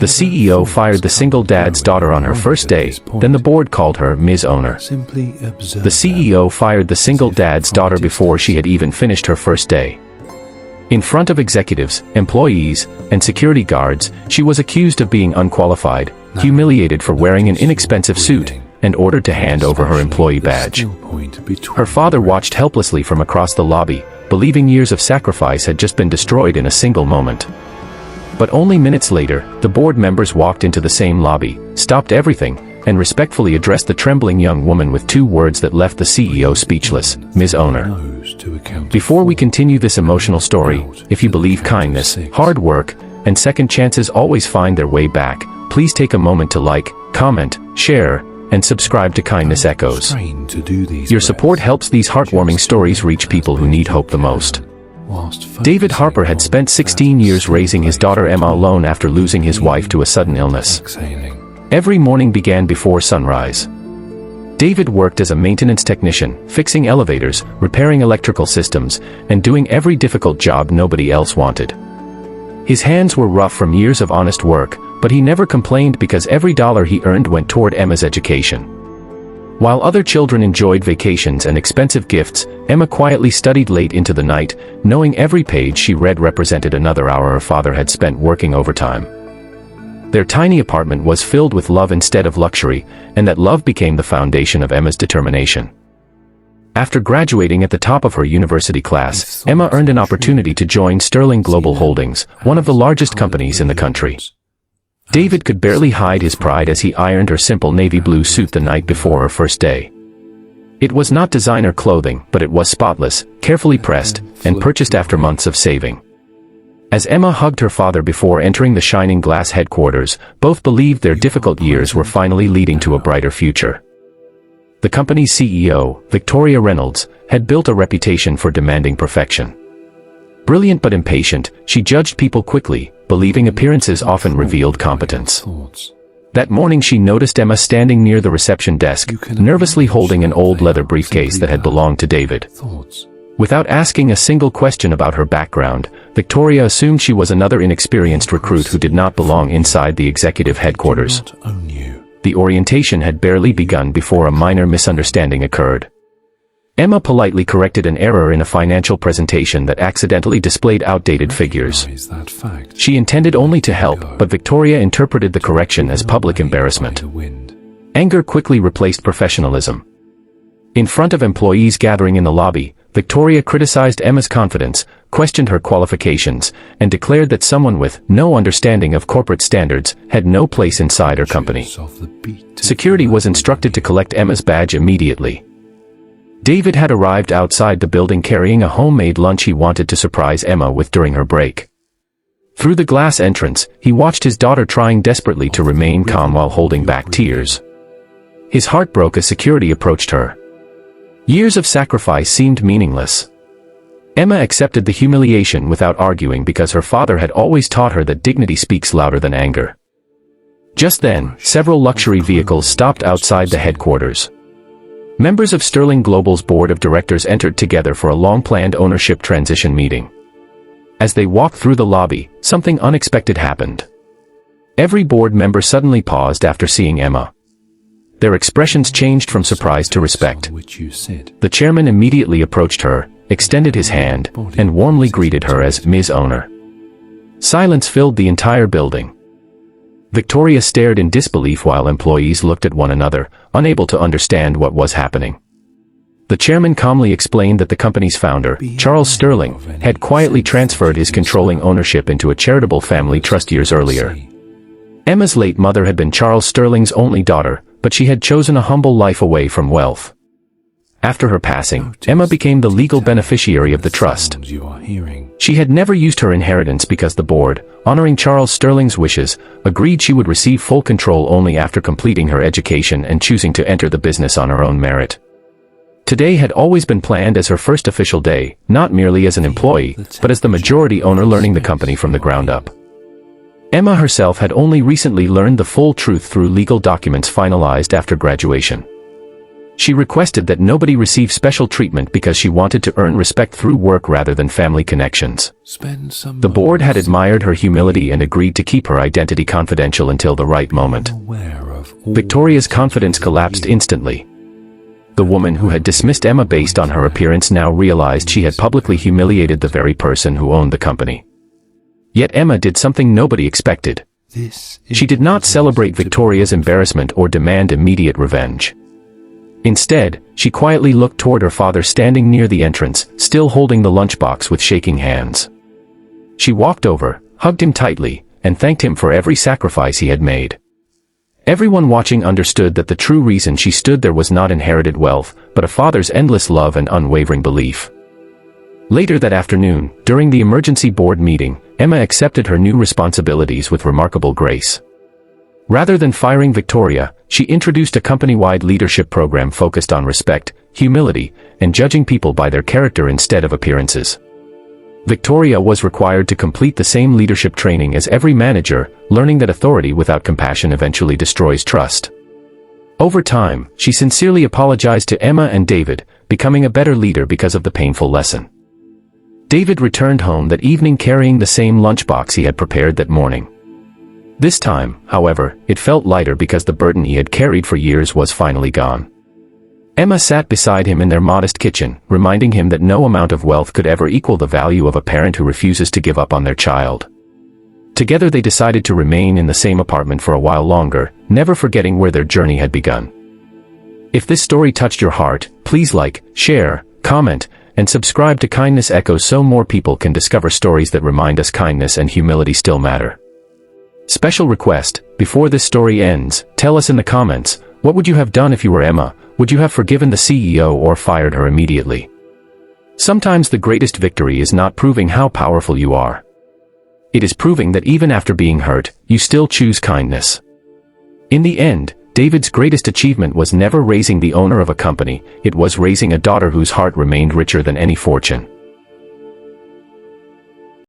The CEO fired the single dad's daughter on her first day, then the board called her Ms.Owner. The CEO fired the single dad's daughter before she had even finished her first day. In front of executives, employees, and security guards, she was accused of being unqualified, humiliated for wearing an inexpensive suit, and ordered to hand over her employee badge. Her father watched helplessly from across the lobby, believing years of sacrifice had just been destroyed in a single moment. But only minutes later, the board members walked into the same lobby, stopped everything, and respectfully addressed the trembling young woman with 2 words that left the CEO speechless: Ms.Owner. Before we continue this emotional story, if you believe kindness, hard work, and second chances always find their way back, please take a moment to like, comment, share, and subscribe to Kindness Echoes. Your support helps these heartwarming stories reach people who need hope the most. David Harper had spent 16 years raising his daughter Emma alone after losing his wife to a sudden illness. Every morning began before sunrise. David worked as a maintenance technician, fixing elevators, repairing electrical systems, and doing every difficult job nobody else wanted. His hands were rough from years of honest work, but he never complained because every dollar he earned went toward Emma's education. While other children enjoyed vacations and expensive gifts, Emma quietly studied late into the night, knowing every page she read represented another hour her father had spent working overtime. Their tiny apartment was filled with love instead of luxury, and that love became the foundation of Emma's determination. After graduating at the top of her university class, Emma earned an opportunity to join Sterling Global Holdings, one of the largest companies in the country. David could barely hide his pride as he ironed her simple navy blue suit the night before her first day. It was not designer clothing, but it was spotless, carefully pressed, and purchased after months of saving. As Emma hugged her father before entering the shining glass headquarters, both believed their difficult years were finally leading to a brighter future. The company's CEO, Victoria Reynolds, had built a reputation for demanding perfection. Brilliant but impatient, she judged people quickly, believing appearances often revealed competence. That morning she noticed Emma standing near the reception desk, nervously holding an old leather briefcase that had belonged to David. Without asking a single question about her background, Victoria assumed she was another inexperienced recruit who did not belong inside the executive headquarters. The orientation had barely begun before a minor misunderstanding occurred. Emma politely corrected an error in a financial presentation that accidentally displayed outdated figures. She intended only to help, but Victoria interpreted the correction as public embarrassment. Anger quickly replaced professionalism. In front of employees gathering in the lobby, Victoria criticized Emma's confidence, questioned her qualifications, and declared that someone with no understanding of corporate standards had no place inside her company. Security was instructed to collect Emma's badge immediately. David had arrived outside the building carrying a homemade lunch he wanted to surprise Emma with during her break. Through the glass entrance, he watched his daughter trying desperately to remain calm while holding back tears. His heart broke as security approached her. Years of sacrifice seemed meaningless. Emma accepted the humiliation without arguing because her father had always taught her that dignity speaks louder than anger. Just then, several luxury vehicles stopped outside the headquarters. Members of Sterling Global's board of directors entered together for a long-planned ownership transition meeting. As they walked through the lobby, something unexpected happened. Every board member suddenly paused after seeing Emma. Their expressions changed from surprise to respect. The chairman immediately approached her, extended his hand, and warmly greeted her as Ms.Owner. Silence filled the entire building. Victoria stared in disbelief while employees looked at one another, unable to understand what was happening. The chairman calmly explained that the company's founder, Charles Sterling, had quietly transferred his controlling ownership into a charitable family trust years earlier. Emma's late mother had been Charles Sterling's only daughter, but she had chosen a humble life away from wealth. After her passing, Emma became the legal beneficiary of the trust. She had never used her inheritance because the board, honoring Charles Sterling's wishes, agreed she would receive full control only after completing her education and choosing to enter the business on her own merit. Today had always been planned as her first official day, not merely as an employee, but as the majority owner learning the company from the ground up. Emma herself had only recently learned the full truth through legal documents finalized after graduation. She requested that nobody receive special treatment because she wanted to earn respect through work rather than family connections. The board had admired her humility and agreed to keep her identity confidential until the right moment. Victoria's confidence collapsed instantly. The woman who had dismissed Emma based on her appearance now realized she had publicly humiliated the very person who owned the company. Yet Emma did something nobody expected. She did not celebrate Victoria's embarrassment or demand immediate revenge. Instead, she quietly looked toward her father standing near the entrance, still holding the lunchbox with shaking hands. She walked over, hugged him tightly, and thanked him for every sacrifice he had made. Everyone watching understood that the true reason she stood there was not inherited wealth, but a father's endless love and unwavering belief. Later that afternoon, during the emergency board meeting, Emma accepted her new responsibilities with remarkable grace. Rather than firing Victoria, she introduced a company-wide leadership program focused on respect, humility, and judging people by their character instead of appearances. Victoria was required to complete the same leadership training as every manager, learning that authority without compassion eventually destroys trust. Over time, she sincerely apologized to Emma and David, becoming a better leader because of the painful lesson. David returned home that evening carrying the same lunchbox he had prepared that morning. This time, however, it felt lighter because the burden he had carried for years was finally gone. Emma sat beside him in their modest kitchen, reminding him that no amount of wealth could ever equal the value of a parent who refuses to give up on their child. Together they decided to remain in the same apartment for a while longer, never forgetting where their journey had begun. If this story touched your heart, please like, share, comment, and subscribe to Kindness Echoes so more people can discover stories that remind us kindness and humility still matter. Special request, before this story ends, tell us in the comments, what would you have done if you were Emma? Would you have forgiven the CEO or fired her immediately? Sometimes the greatest victory is not proving how powerful you are. It is proving that even after being hurt, you still choose kindness. In the end, David's greatest achievement was never raising the owner of a company, it was raising a daughter whose heart remained richer than any fortune.